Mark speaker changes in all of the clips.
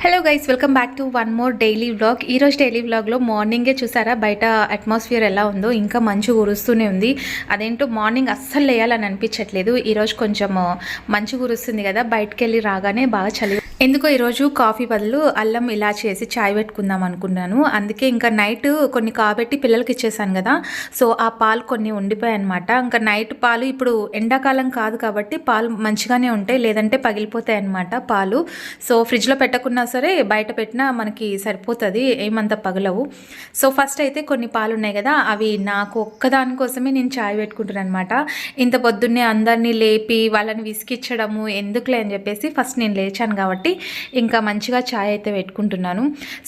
Speaker 1: Hello guys, welcome back to one more daily vlog. ఈరోజు daily వ్లాగ్లో మార్నింగే చూసారా బయట అట్మాస్ఫియర్ ఎలా ఉందో. ఇంకా మంచు కురుస్తూనే ఉంది. అదేంటో మార్నింగ్ అస్సలు లేయాలని అనిపించట్లేదు. ఈరోజు కొంచెం మంచు కురుస్తుంది కదా, బయటకు వెళ్ళి రాగానే బాగా చలి. ఎందుకో ఈరోజు కాఫీ బదులు అల్లం ఇలాచి వేసి చాయ్ పెట్టుకుందాం అనుకున్నాను. అందుకే ఇంకా నైట్ కొన్ని కాబెట్టి పిల్లలకి ఇచ్చేసాను కదా, సో ఆ పాలు కొన్ని ఉండిపోయాయి అనమాట. ఇంకా నైట్ పాలు ఇప్పుడు ఎండాకాలం కాదు కాబట్టి పాలు మంచిగానే ఉంటాయి, లేదంటే పగిలిపోతాయి అనమాట పాలు. సో ఫ్రిడ్జ్లో పెట్టకున్నా సరే బయట పెట్టినా మనకి సరిపోతుంది, ఏమంత పగలవు. సో ఫస్ట్ అయితే కొన్ని పాలు ఉన్నాయి కదా, అవి నాకు ఒక్కదానికోసమే నేను చాయ్ పెట్టుకుంటున్నాను అనమాట. ఇంత పొద్దున్నే అందరినీ లేపి వాళ్ళని విసికిచ్చడము ఎందుకులే అని చెప్పేసి ఫస్ట్ నేను లేచాను కాబట్టి ఇంకా మంచిగా ఛాయ్ అయితే పెట్టుకుంటున్నాను.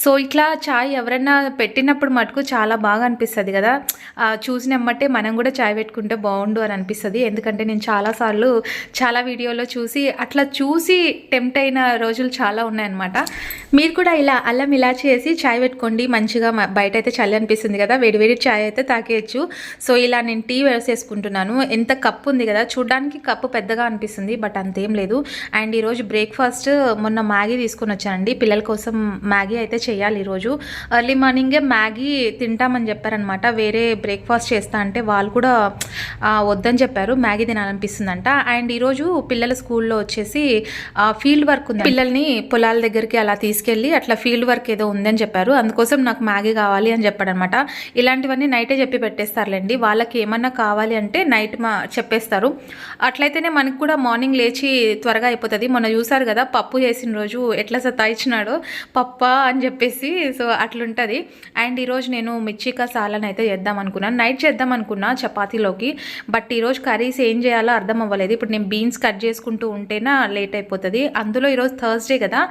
Speaker 1: సో ఇట్లా ఛాయ్ ఎవరైనా పెట్టినప్పుడు మటుకు చాలా బాగా అనిపిస్తుంది కదా, చూసినమ్మటే మనం కూడా ఛాయ్ పెట్టుకుంటే బాగుండు అని అనిపిస్తుంది. ఎందుకంటే నేను చాలాసార్లు చాలా వీడియోలో చూసి టెంప్ట్ అయిన రోజులు చాలా ఉన్నాయన్నమాట. మీరు కూడా ఇలా అల్లం ఇలాచి వేసి ఛాయ్ పెట్టుకోండి, మంచిగా. బయట అయితే చలి అనిపిస్తుంది కదా, వేడి ఛాయ్ అయితే తాకేయచ్చు. సో ఇలా నేను టీ వేసేసుకుంటున్నాను. ఎంత కప్పు ఉంది కదా, చూడడానికి కప్పు పెద్దగా అనిపిస్తుంది, బట్ అంతేం లేదు. అండ్ ఈరోజు బ్రేక్ఫాస్ట్ మొన్న మ్యాగీ తీసుకొని వచ్చానండి, పిల్లల కోసం మ్యాగీ అయితే చేయాలి. ఈరోజు ఎర్లీ మార్నింగే మ్యాగీ తింటామని చెప్పారనమాట. వేరే బ్రేక్ఫాస్ట్ చేస్తా అంటే వాళ్ళు కూడా వద్దని చెప్పారు, మ్యాగీ తినాలనిపిస్తుందంట. అండ్ ఈరోజు పిల్లల స్కూల్లో వచ్చేసి ఫీల్డ్ వర్క్ ఉంది, పిల్లల్ని పొలాల దగ్గరికి అలా తీసుకెళ్ళి అట్లా ఫీల్డ్ వర్క్ ఏదో ఉందని చెప్పారు. అందుకోసం నాకు మ్యాగీ కావాలి అని చెప్పాడనమాట. ఇలాంటివన్నీ నైటే చెప్పి పెట్టేస్తారులేండి, వాళ్ళకి ఏమన్నా కావాలి అంటే నైట్ చెప్పేస్తారు. అట్లయితేనే మనకు కూడా మార్నింగ్ లేచి త్వరగా అయిపోతుంది. మొన్న చూసారు కదా పప్పు చేసిన రోజు ఎట్లా సతాయించినాడో, పప్ప అని చెప్పేసి. సో అట్లుంటుంది. అండ్ ఈరోజు నేను మిర్చికా సాలన్ అయితే చేద్దాం అనుకున్నాను, నైట్ చేద్దాం అనుకున్నా చపాతీలోకి. బట్ ఈరోజు కర్రీస్ ఏం చేయాలో అర్థం అవ్వలేదు. ఇప్పుడు నేను బీన్స్ కట్ చేసుకుంటూ ఉంటేనా లేట్ అయిపోతుంది. అందులో ఈరోజు థర్స్డే కదా,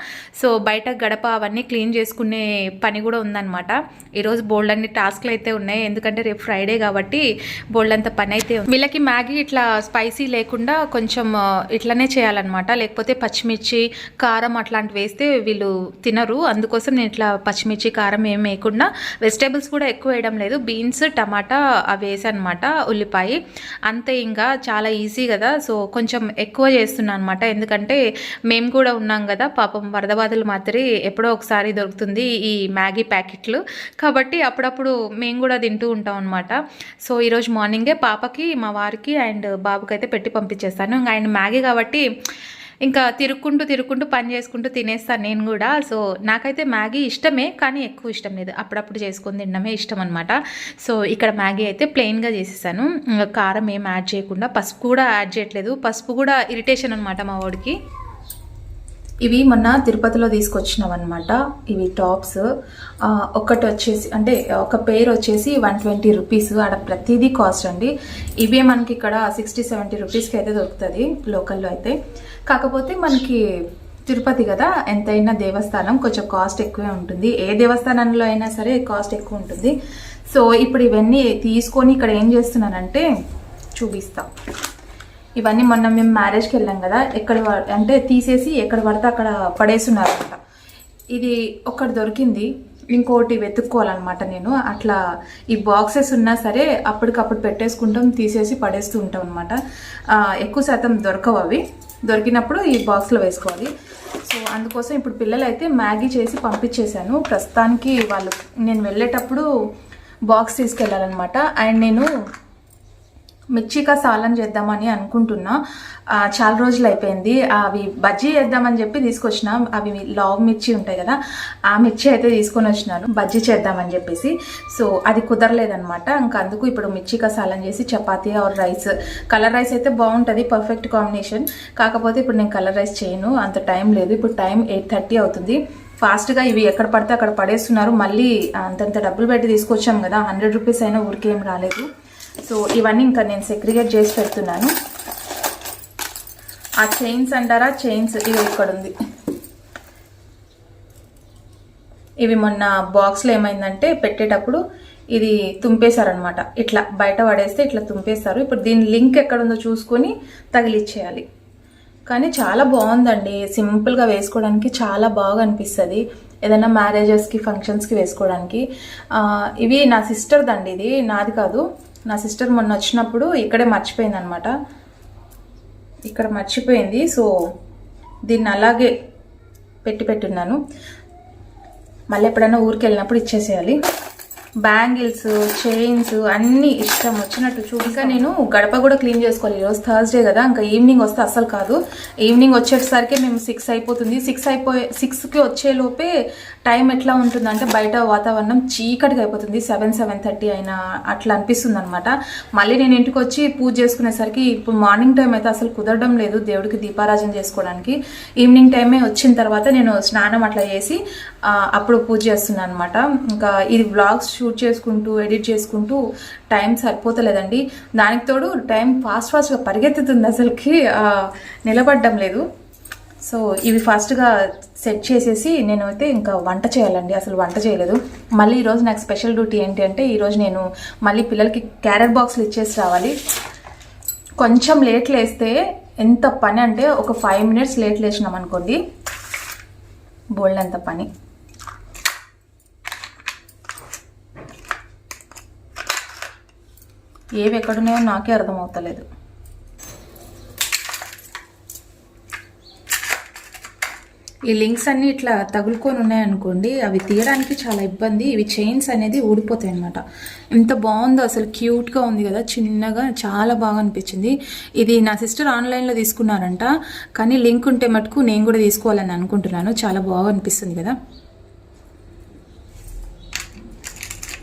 Speaker 1: సో బయట గడప అవన్నీ క్లీన్ చేసుకునే పని కూడా ఉందన్నమాట. ఈరోజు బోల్డ్ అన్ని టాస్క్లు అయితే ఉన్నాయి, ఎందుకంటే రేపు ఫ్రైడే కాబట్టి బోల్డ్ అంత పని అయితే ఉంది. వీళ్ళకి మ్యాగీ ఇట్లా స్పైసీ లేకుండా కొంచెం ఇట్లనే చేయాలన్నమాట, లేకపోతే పచ్చిమిర్చి కారం అట్లాంటివి వేస్తే వీళ్ళు తినరు. అందుకోసం నేను ఇట్లా పచ్చిమిర్చి కారం ఏం వేయకుండా, వెజిటేబుల్స్ కూడా ఎక్కువ వేయడం లేదు, బీన్స్ టమాటా అవి వేసానమాట, ఉల్లిపాయ అంతే. ఇంకా చాలా ఈజీ కదా, సో కొంచెం ఎక్కువ చేస్తున్నాను అనమాట. ఎందుకంటే మేము కూడా ఉన్నాం కదా పాపం, వరద బాధలు మాత్రం ఎప్పుడో ఒకసారి దొరుకుతుంది ఈ మ్యాగీ ప్యాకెట్లు, కాబట్టి అప్పుడప్పుడు మేము కూడా తింటూ ఉంటాం అనమాట. సో ఈరోజు మార్నింగే పాపకి, మా వారికి అండ్ బాబుకి అయితే పెట్టి పంపించేస్తాను. ఇంకా ఆయన మ్యాగీ కాబట్టి ఇంకా తిరుక్కుంటూ పని చేసుకుంటూ తినేస్తాను నేను కూడా. సో నాకైతే మ్యాగీ ఇష్టమే, కానీ ఎక్కువ ఇష్టం లేదు, అప్పుడప్పుడు చేసుకొని తినడమే ఇష్టం అనమాట. సో ఇక్కడ మ్యాగీ అయితే ప్లెయిన్గా చేసేసాను, కారం ఏం యాడ్ చేయకుండా. పసుపు కూడా యాడ్ చేయట్లేదు, పసుపు కూడా ఇరిటేషన్ అనమాట మా వాడికి. ఇవి మొన్న తిరుపతిలో తీసుకొచ్చినాం అనమాట. ఇవి టాప్స్ ఒకటి వచ్చేసి, అంటే ఒక పేర్ వచ్చేసి 120 రూపీస్. ఆడ ప్రతిదీ కాస్ట్ అండి. ఇవే మనకి ఇక్కడ 60-70 రూపీస్కి అయితే దొరుకుతుంది లోకల్లో అయితే. కాకపోతే మనకి తిరుపతి కదా, ఎంతైనా దేవస్థానం, కొంచెం కాస్ట్ ఎక్కువే ఉంటుంది. ఏ దేవస్థానంలో అయినా సరే కాస్ట్ ఎక్కువ ఉంటుంది. సో ఇప్పుడు ఇవన్నీ తీసుకొని ఇక్కడ ఏం చేస్తున్నానంటే చూపిస్తా. ఇవన్నీ మొన్న మేము మ్యారేజ్కి వెళ్ళాం కదా, ఎక్కడ అంటే తీసేసి ఎక్కడ పడితే అక్కడ పడేస్తున్నారు అనమాట. ఇది ఒకటి దొరికింది, ఇంకోటి వెతుక్కోవాలన్నమాట నేను. అట్లా ఈ బాక్సెస్ ఉన్నా సరే అప్పటికప్పుడు పెట్టేసుకుంటాం, తీసేసి పడేస్తూ ఉంటాం అనమాట. ఎక్కువ శాతం దొరకవు, అవి దొరికినప్పుడు ఈ బాక్స్లో వేసుకోవాలి. సో అందుకోసం ఇప్పుడు పిల్లలు అయితే మ్యాగీ చేసి పంపించేశాను. ప్రస్తుతానికి వాళ్ళు, నేను వెళ్ళేటప్పుడు బాక్స్ తీసుకెళ్ళాలన్నమాట. అండ్ నేను మిర్చికా సాలన్ చేద్దామని అనుకుంటున్నా, చాలా రోజులు అయిపోయింది. అవి బజ్జీ చేద్దామని చెప్పి తీసుకొచ్చిన, అవి లావ్ మిర్చి ఉంటాయి కదా, ఆ మిర్చి అయితే తీసుకొని వచ్చినాను బజ్జీ చేద్దామని చెప్పేసి. సో అది కుదరలేదనమాట. ఇంకా అందుకు ఇప్పుడు మిర్చికా సాలన్ చేసి chapati or rice, colour rice అయితే బాగుంటుంది, పర్ఫెక్ట్ కాంబినేషన్. కాకపోతే ఇప్పుడు నేను కలర్ రైస్ చేయను, అంత టైం లేదు. ఇప్పుడు టైం 8:30 అవుతుంది. ఫాస్ట్గా ఇవి ఎక్కడ పడితే అక్కడ పడేస్తున్నారు. మళ్ళీ అంతంత డబ్బులు పెట్టి తీసుకొచ్చాం కదా, 100 రూపీస్ అయినా ఊరికేం రాలేదు. సో ఇవన్నీ ఇంకా నేను సెగ్రిగేట్ చేసి పెడుతున్నాను. ఆ చైన్స్ అంటారా, చైన్స్ ఇవి ఇక్కడ ఉంది. ఇవి మొన్న బాక్స్లో ఏమైందంటే పెట్టేటప్పుడు ఇది తుంపేశారనమాట. ఇట్లా బయట పడేస్తే ఇట్లా తుంపేస్తారు. ఇప్పుడు దీని లింక్ ఎక్కడుందో చూసుకొని తగిలిచ్చేయాలి. కానీ చాలా బాగుందండి, సింపుల్గా వేసుకోవడానికి చాలా బాగా అనిపిస్తుంది. ఏదైనా మ్యారేజెస్కి ఫంక్షన్స్కి వేసుకోవడానికి. ఇవి నా సిస్టర్దండి, ఇది నాది కాదు. నా సిస్టర్ మొన్న వచ్చినప్పుడు ఇక్కడే మర్చిపోయింది అనమాట, ఇక్కడ మర్చిపోయింది. సో దీన్ని అలాగే పెట్టున్నాను. మళ్ళీ ఎప్పుడైనా ఊరికి వెళ్ళినప్పుడు ఇచ్చేసేయాలి. బ్యాంగిల్స్, చైన్స్ అన్నీ ఇష్టం వచ్చినట్టు ఇంకా నేను గడప కూడా క్లీన్ చేసుకోవాలి. ఈరోజు థర్స్డే కదా, ఇంకా ఈవినింగ్ వస్తే అస్సలు కాదు. ఈవినింగ్ వచ్చేసరికి మేము 6 అయిపోతుంది. 6కి వచ్చేలోపే టైం ఎట్లా ఉంటుందంటే బయట వాతావరణం చీకటిగా అయిపోతుంది. 7-7:30 అయినా అట్లా అనిపిస్తుంది అనమాట. మళ్ళీ నేను ఇంటికి వచ్చి పూజ చేసుకునేసరికి ఇప్పుడు మార్నింగ్ టైం అయితే అసలు కుదరడం లేదు దేవుడికి దీపారాజన చేసుకోవడానికి. ఈవినింగ్ టైమే వచ్చిన తర్వాత నేను స్నానం అట్లా చేసి అప్పుడు పూజ చేస్తున్నాను అనమాట. ఇంకా ఇది వ్లాగ్స్ షూట్ చేసుకుంటూ ఎడిట్ చేసుకుంటూ టైం సరిపోతలేదండి. దానికి తోడు టైం ఫాస్ట్గా పరిగెత్తుతుంది, అసలుకి నిలబడడం లేదు. సో ఇవి ఫాస్ట్గా సెట్ చేసేసి నేను అయితే ఇంకా వంట చేయాలండి. అసలు వంట చేయలేదు. మళ్ళీ ఈరోజు నాకు స్పెషల్ డ్యూటీ ఏంటి అంటే ఈరోజు నేను మళ్ళీ పిల్లలకి క్యారెట్ బాక్స్లు ఇచ్చేసి రావాలి. కొంచెం లేట్ లేస్తే ఎంత పని అంటే ఒక 5 minutes లేట్ లేచినాం అనుకోండి బోల్డ్ అంత పని. ఏవి ఎక్కడున్నాయో నాకే అర్థమవుతలేదు. ఈ లింక్స్ అన్నీ ఇట్లా తగులుకొని ఉన్నాయనుకోండి, అవి తీయడానికి చాలా ఇబ్బంది. ఇవి చైన్స్ అనేది ఊడిపోతాయి అనమాట. ఎంత బాగుందో అసలు, క్యూట్గా ఉంది కదా, చిన్నగా చాలా బాగా అనిపించింది. ఇది నా సిస్టర్ ఆన్లైన్లో తీసుకున్నారంట, కానీ లింక్ ఉంటే మటుకు నేను కూడా తీసుకోవాలని అనుకుంటున్నాను. చాలా బాగా అనిపిస్తుంది కదా.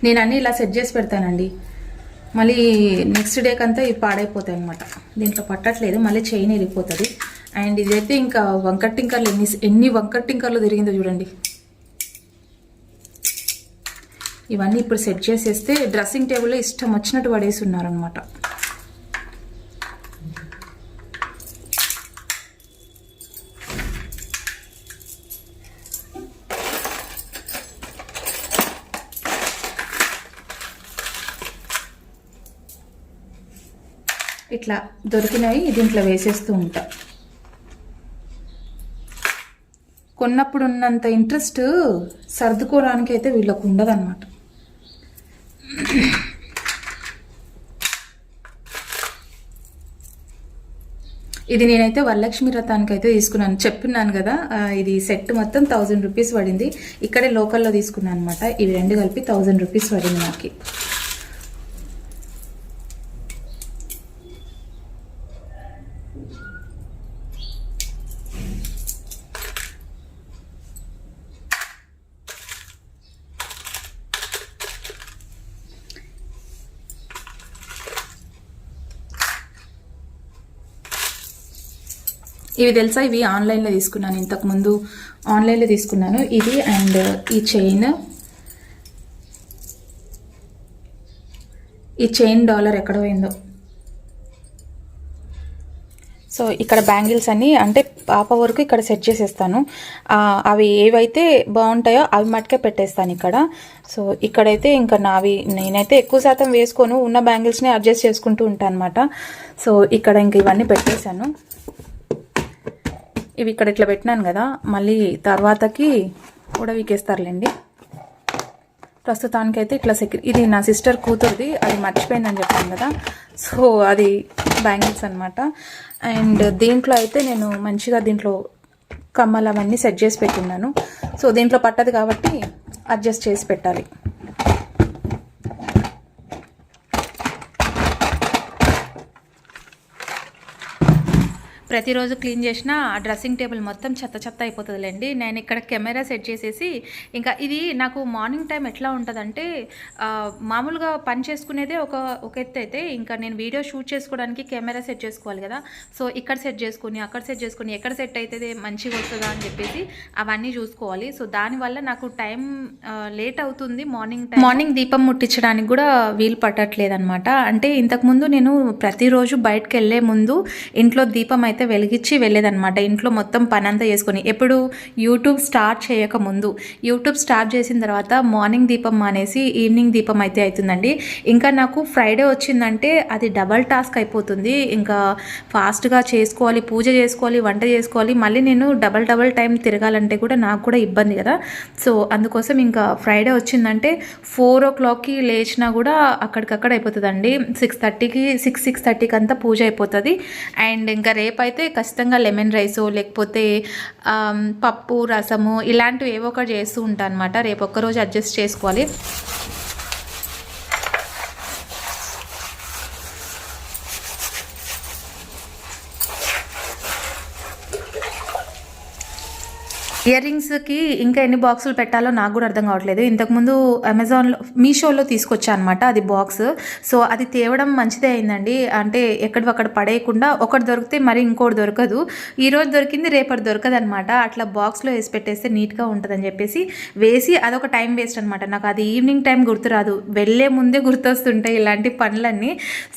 Speaker 1: నేను అన్నీ ఇలా సెట్ చేసి పెడతానండి. మళ్ళీ నెక్స్ట్ డేకి అంతా ఇవి పాడైపోతాయి అనమాట. దీంట్లో పట్టట్లేదు, మళ్ళీ చైన్ వెళ్ళిపోతుంది. అండ్ ఇదైతే ఇంకా వంకర్ టింకర్లు ఎన్ని వంకర్ టింకర్లు తిరిగిందో చూడండి. ఇవన్నీ ఇప్పుడు సెట్ చేసేస్తే డ్రెస్సింగ్ టేబుల్లో ఇష్టం వచ్చినట్టు పడేసి ఉన్నారనమాట. ఇట్లా దొరికినవి దీంట్లో వేసేస్తూ ఉంటా. కొన్నప్పుడు ఉన్నంత ఇంట్రెస్ట్ సర్దుకోవడానికి అయితే వీళ్ళకు ఉండదన్నమాట. ఇది నేనైతే వరలక్ష్మి వ్రతానికి అయితే తీసుకున్నాను, చెప్పున్నాను కదా. ఇది సెట్ మొత్తం 1000 రూపీస్ పడింది. ఇక్కడే లోకల్లో తీసుకున్నాను అనమాట. ఇవి రెండు కలిపి 1000 రూపీస్ పడింది నాకు. ఇవి తెలుసా, ఇవి ఆన్లైన్లో తీసుకున్నాను. ఇంతకుముందు ఆన్లైన్లో తీసుకున్నాను ఇది. అండ్ ఈ చైన్ డాలర్ ఎక్కడ పోయిందో. సో ఇక్కడ బ్యాంగిల్స్ అన్నీ అంటే పాప వరకు ఇక్కడ సెట్ చేసేస్తాను. అవి ఏవైతే బాగుంటాయో అవి మటుకే పెట్టేస్తాను ఇక్కడ. సో ఇక్కడైతే ఇంకా నేనైతే ఎక్కువ శాతం వేసుకోను, ఉన్న బ్యాంగిల్స్ని అడ్జస్ట్ చేసుకుంటూ ఉంటాను అనమాట. సో ఇక్కడ ఇంక ఇవన్నీ పెట్టేశాను. ఇవి ఇక్కడ ఇట్లా పెట్టినాను కదా, మళ్ళీ తర్వాతకి కూడా వీకేస్తారులేండి. ప్రస్తుతానికైతే ఇట్లా ఇది నా సిస్టర్ కూతురుది, అది మర్చిపోయిందని చెప్పాను కదా. సో అది బ్యాంగిల్స్ అనమాట. అండ్ దీంట్లో అయితే నేను మంచిగా దీంట్లో కమ్మలు అవన్నీ సెట్ చేసి పెట్టున్నాను. సో దీంట్లో పట్టదు కాబట్టి అడ్జస్ట్ చేసి పెట్టాలి. ప్రతిరోజు క్లీన్ చేసిన ఆ డ్రెస్సింగ్ టేబుల్ మొత్తం చెత్త అయిపోతుందిలేండి. నేను ఇక్కడ కెమెరా సెట్ చేసేసి ఇంకా ఇది నాకు మార్నింగ్ టైం ఎట్లా ఉంటుందంటే మామూలుగా పని చేసుకునేదే ఒక ఎత్తు అయితే, ఇంకా నేను వీడియో షూట్ చేసుకోవడానికి కెమెరా సెట్ చేసుకోవాలి కదా. సో ఇక్కడ సెట్ చేసుకుని అక్కడ సెట్ చేసుకుని ఎక్కడ సెట్ అవుతుంది మంచిగా వస్తుందా అని చెప్పేసి అవన్నీ చూసుకోవాలి. సో దానివల్ల నాకు టైం లేట్ అవుతుంది. మార్నింగ్ దీపం ముట్టించడానికి కూడా వీలు పట్టట్లేదు అనమాట. అంటే ఇంతకుముందు నేను ప్రతిరోజు బయటకు వెళ్ళే ముందు ఇంట్లో దీపం అయితే వెలిగించి వెళ్ళేదనమాట. ఇంట్లో మొత్తం పని అంతా చేసుకొని, ఎప్పుడు యూట్యూబ్ స్టార్ట్ చేయకముందు. యూట్యూబ్ స్టార్ట్ చేసిన తర్వాత మార్నింగ్ దీపం మానేసి ఈవినింగ్ దీపం అయితే అవుతుందండి. ఇంకా నాకు ఫ్రైడే వచ్చిందంటే అది డబల్ టాస్క్ అయిపోతుంది. ఇంకా ఫాస్ట్గా చేసుకోవాలి, పూజ చేసుకోవాలి, వంట చేసుకోవాలి, మళ్ళీ నేను డబల్ టైం తిరగాలంటే కూడా నాకు కూడా ఇబ్బంది కదా. సో అందుకోసం ఇంకా ఫ్రైడే వచ్చిందంటే 4 o'clockకి లేచినా కూడా అక్కడికక్కడ అయిపోతుందండి. 6:30కి అంతా పూజ అయిపోతుంది. అండ్ ఇంకా రేపు రేపైతే ఖచ్చితంగా లెమన్ రైసో లేకపోతే పప్పు రసము ఇలాంటివి ఏవో ఒకటి చేస్తూ ఉంటాను అనమాట. రేపు ఒక్కరోజు అడ్జస్ట్ చేసుకోవాలి. ఇయర్ రింగ్స్కి ఇంకా ఎన్ని బాక్సులు పెట్టాలో నాకు కూడా అర్థం కావట్లేదు. ఇంతకుముందు అమెజాన్లో మీషోలో తీసుకొచ్చా అనమాట అది బాక్స్. సో అది తేవడం మంచిదే అయిందండి. అంటే ఎక్కడివక్కడ పడేయకుండా ఒకటి దొరికితే మరి ఇంకోటి దొరకదు. ఈరోజు దొరికింది రేపటి దొరకదు అనమాట. అట్లా బాక్స్లో వేసి పెట్టేస్తే నీట్గా ఉంటుందని చెప్పేసి వేసి అదొక టైం వేస్ట్ అనమాట. నాకు అది ఈవినింగ్ టైం గుర్తురాదు, వెళ్ళే ముందే గుర్తొస్తుంటాయి ఇలాంటి పనులన్నీ.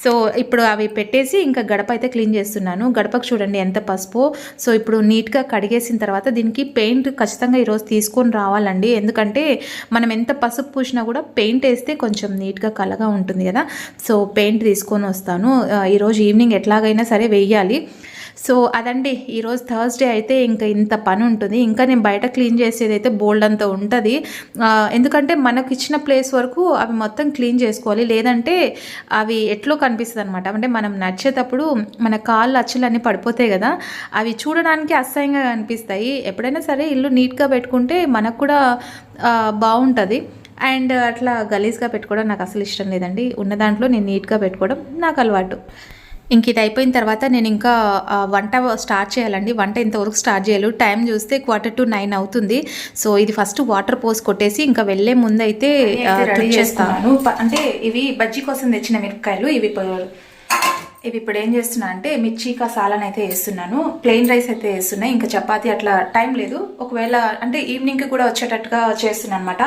Speaker 1: సో ఇప్పుడు అవి పెట్టేసి ఇంకా గడప అయితే క్లీన్ చేస్తున్నాను. గడపకు చూడండి ఎంత పసుపు. సో ఇప్పుడు నీట్గా కడిగేసిన తర్వాత దీనికి పెయింట్ ఖచ్చితంగా ఈరోజు తీసుకొని రావాలండి. ఎందుకంటే మనం ఎంత పసుపు పూసినా కూడా పెయింట్ వేస్తే కొంచెం నీట్గా కలగా ఉంటుంది కదా. సో పెయింట్ తీసుకొని వస్తాను. ఈరోజు ఈవినింగ్ ఎట్లాగైనా సరే వెయ్యాలి. సో అదండి ఈరోజు థర్స్డే అయితే ఇంకా ఇంత పని ఉంటుంది. ఇంకా నేను బయట క్లీన్ చేసేది అయితే బోల్డ్ అంత ఉంటుంది. ఎందుకంటే మనకు ఇచ్చిన ప్లేస్ వరకు అవి మొత్తం క్లీన్ చేసుకోవాలి, లేదంటే అవి ఎట్లో కనిపిస్తుంది అనమాట. అంటే మనం నడిచేటప్పుడు మన కాళ్ళు అచ్చులన్నీ పడిపోతాయి కదా, అవి చూడడానికి అసహ్యంగా కనిపిస్తాయి. ఎప్పుడైనా సరే ఇల్లు నీట్గా పెట్టుకుంటే మనకు కూడా బాగుంటుంది. అండ్ అట్లా గలీజ్గా పెట్టుకోవడం నాకు అసలు ఇష్టం లేదండి. ఉన్న దాంట్లో నేను నీట్గా పెట్టుకోవడం నాకు అలవాటు. ఇంక ఇది అయిపోయిన తర్వాత నేను ఇంకా వంట స్టార్ట్ చేయాలండి. వంట ఇంతవరకు స్టార్ట్ చేయాలి. టైం చూస్తే 8:45 అవుతుంది. సో ఇది ఫస్ట్ వాటర్ పోసి కొట్టేసి ఇంకా వెళ్ళే ముందు అయితే రెడీ చేస్తాను. అంటే ఇవి బజ్జీ కోసం తెచ్చిన మిరపకాయలు. ఇవి ఇప్పుడు ఏం చేస్తున్నా అంటే మిర్చికా సాలన్ అయితే వేస్తున్నాను. ప్లెయిన్ రైస్ అయితే వేస్తున్నాయి. ఇంకా చపాతీ అట్లా టైం లేదు. ఒకవేళ అంటే ఈవినింగ్కి కూడా వచ్చేటట్టుగా చేస్తున్నాను అనమాట.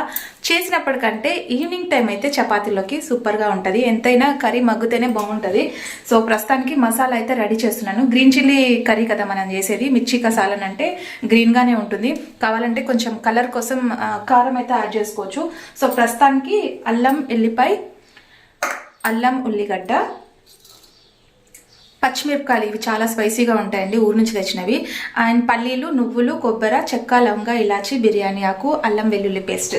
Speaker 1: చేసినప్పటికంటే ఈవినింగ్ టైం అయితే చపాతీలోకి సూపర్గా ఉంటుంది. ఎంతైనా కర్రీ మగ్గుతేనే బాగుంటుంది. సో ప్రస్తుతానికి మసాలా అయితే రెడీ చేస్తున్నాను. గ్రీన్ చిల్లీ కర్రీ కదా మనం చేసేది. మిర్చికా సాలన్ అంటే గ్రీన్గానే ఉంటుంది. కావాలంటే కొంచెం కలర్ కోసం కారం అయితే యాడ్ చేసుకోవచ్చు. సో ప్రస్తుతానికి అల్లం ఎల్లిపాయ, అల్లం ఉల్లిగడ్డ, పచ్చిమిరపకాయలు ఇవి చాలా స్పైసీగా ఉంటాయండి, ఊరు నుంచి తెచ్చినవి. అండ్ పల్లీలు, నువ్వులు, కొబ్బరి, చెక్క, లవంగ, ఇలాచి, బిర్యానీ ఆకు, అల్లం వెల్లుల్లి పేస్ట్.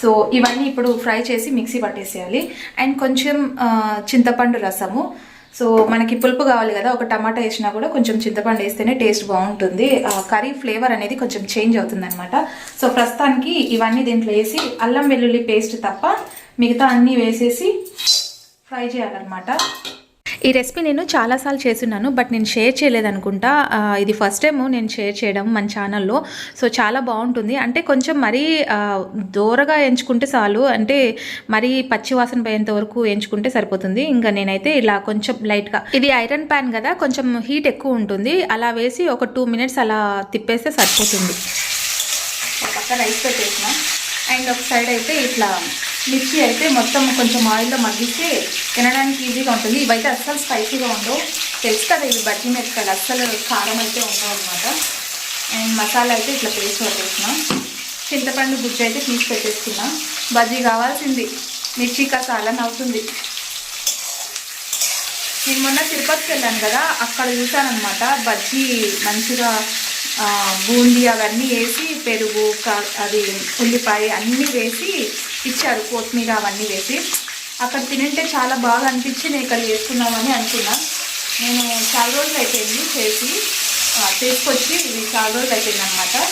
Speaker 1: సో ఇవన్నీ ఇప్పుడు ఫ్రై చేసి మిక్సీ పట్టేసేయాలి. అండ్ కొంచెం చింతపండు రసము. సో మనకి పులుపు కావాలి కదా, ఒక టమాటా వేసినా కూడా కొంచెం చింతపండు వేస్తేనే టేస్ట్ బాగుంటుంది. కర్రీ ఫ్లేవర్ అనేది కొంచెం చేంజ్ అవుతుంది అనమాట. సో ప్రస్తుతానికి ఇవన్నీ దీంట్లో వేసి అల్లం వెల్లుల్లి పేస్ట్ తప్ప మిగతా అన్నీ వేసేసి ఫ్రై చేయాలన్నమాట. ఈ రెసిపీ నేను చాలాసార్లు చేస్తున్నాను, బట్ నేను షేర్ చేయలేదనుకుంటా. ఇది ఫస్ట్ టైం నేను షేర్ చేయడం మన ఛానల్లో. సో చాలా బాగుంటుంది. అంటే కొంచెం మరీ దూరగా ఎంచుకుంటే చాలు, అంటే మరీ పచ్చివాసన పోయేంత వరకు ఎంచుకుంటే సరిపోతుంది. ఇంకా నేనైతే ఇలా కొంచెం లైట్గా, ఇది ఐరన్ ప్యాన్ కదా, కొంచెం హీట్ ఎక్కువ ఉంటుంది. అలా వేసి ఒక 2 minutes అలా తిప్పేస్తే సరిపోతుంది. ఒక పక్క రైస్ పెట్టేసిన అండ్ ఒక సైడ్ అయితే ఇట్లా మిర్చి అయితే మొత్తం కొంచెం ఆయిల్లో మగ్గిస్తే తినడానికి ఈజీగా ఉంటుంది. ఇవైతే అస్సలు స్పైసీగా ఉండవు, తెలుసు కదా ఇవి బజ్జీ మిరపకాయలు, అస్సలు కారం అయితే ఉండవు అనమాట. అండ్ మసాలా అయితే ఇట్లా పేస్ట్ పెట్టేసిన, చింతపండు గుజ్జు అయితే తీసి పెట్టేసుకున్నా. బజ్జీ కావాల్సింది మిర్చికా సాలన్ అవుతుంది. నేను మొన్న తిరుపతికి వెళ్ళాను కదా, అక్కడ చూసానమాట బజ్జీ మంచిగా బూందీ అవన్నీ వేసి, పెరుగు, అది ఉల్లిపాయ అన్నీ వేసి ఇచ్చారు, కొత్తిమీర అవన్నీ వేసి. అక్కడ తినంటే చాలా బాగా అనిపించి నేను ఇక్కడ చేసుకున్నామని అనుకున్నా. నేను చాలా రోజులు అయిపోయింది చేసి, తీసుకొచ్చి ఇది చాలా రోజులు అయిపోయింది అనమాట.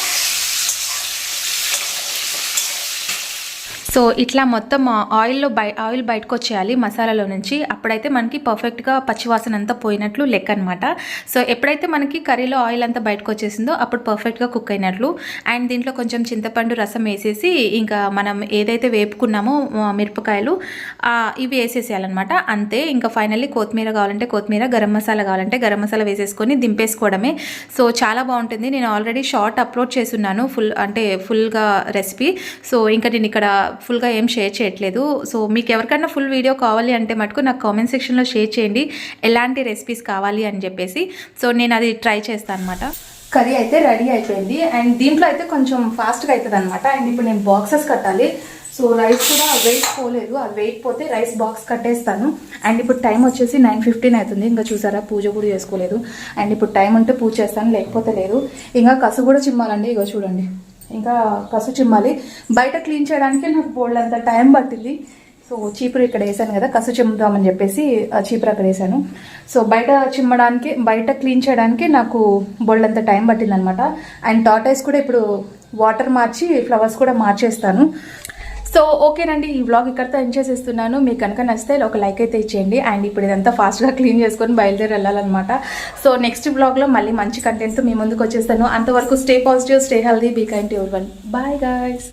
Speaker 1: సో ఇట్లా మొత్తం ఆయిల్ బయటకు వచ్చేయాలి మసాలాలో నుంచి. అప్పుడైతే మనకి పర్ఫెక్ట్గా పచ్చివాసన అంతా పోయినట్లు లెక్క అనమాట. సో ఎప్పుడైతే మనకి కర్రీలో ఆయిల్ అంతా బయటకు వచ్చేసిందో అప్పుడు పర్ఫెక్ట్గా కుక్ అయినట్లు. అండ్ దీంట్లో కొంచెం చింతపండు రసం వేసేసి ఇంకా మనం ఏదైతే వేపుకున్నామో మిరపకాయలు ఇవి వేసేసేయాలన్నమాట. అంతే. ఇంకా ఫైనల్లీ కొత్తిమీర కావాలంటే కొత్తిమీర, గరం మసాలా కావాలంటే గరం మసాలా వేసేసుకొని దింపేసుకోవడమే. సో చాలా బాగుంటుంది. నేను ఆల్రెడీ షార్ట్ అప్లోడ్ చేస్తున్నాను, ఫుల్గా రెసిపీ. సో ఇంకా నేను ఇక్కడ ఫుల్గా ఏం షేర్ చేయట్లేదు. సో మీకు ఎవరికైనా ఫుల్ వీడియో కావాలి అంటే మటుకు నాకు కామెంట్ సెక్షన్లో షేర్ చేయండి ఎలాంటి రెసిపీస్ కావాలి అని చెప్పేసి. సో నేను అది ట్రై చేస్తాను అనమాట. కర్రీ అయితే రెడీ అయిపోయింది. అండ్ దీంట్లో అయితే కొంచెం ఫాస్ట్గా అవుతుంది అనమాట. అండ్ ఇప్పుడు నేను బాక్సెస్ కట్టాలి. సో రైస్ కూడా వెయిట్ పోలేదు, అది వెయిట్ పోతే రైస్ బాక్స్ కట్టేస్తాను. అండ్ ఇప్పుడు టైం వచ్చేసి 9:15 అవుతుంది. ఇంకా చూసారా పూజ కూడా చేసుకోలేదు. అండ్ ఇప్పుడు టైం ఉంటే పూజ చేస్తాను, లేకపోతే లేదు. ఇంకా కసు కూడా చిమ్మాలండి. ఇగో చూడండి, ఇంకా కసు చిమ్మాలి. బయట క్లీన్ చేయడానికి నాకు బోల్డ్ అంత టైం పట్టింది. సో చీపురు ఇక్కడ వేసాను కదా, కసు చిమ్ముదామని చెప్పేసి చీపురు అక్కడ వేసాను. సో బయట చిమ్మడానికి, బయట క్లీన్ చేయడానికి నాకు బోల్డంత టైం పట్టిందనమాట. అండ్ టార్టైస్ కూడా ఇప్పుడు వాటర్ మార్చి ఫ్లవర్స్ కూడా మార్చేస్తాను. సో ఓకేనండి, ఈ వ్లాగ్ ఇక్కడితో ఎండ్ చేసేస్తున్నాను. మీకు కనుక నచ్చితే ఒక లైక్ అయితే ఇచ్చేయండి. అండ్ ఇప్పుడు ఇదంతా ఫాస్ట్గా క్లీన్ చేసుకొని బయలుదేరి వెళ్ళాలన్నమాట. సో నెక్స్ట్ వ్లాగ్లో మళ్ళీ మంచి కంటెంట్తో మీ ముందుకు వచ్చేస్తాను. అంతవరకు stay positive, stay healthy, be kind to everyone. Bye guys.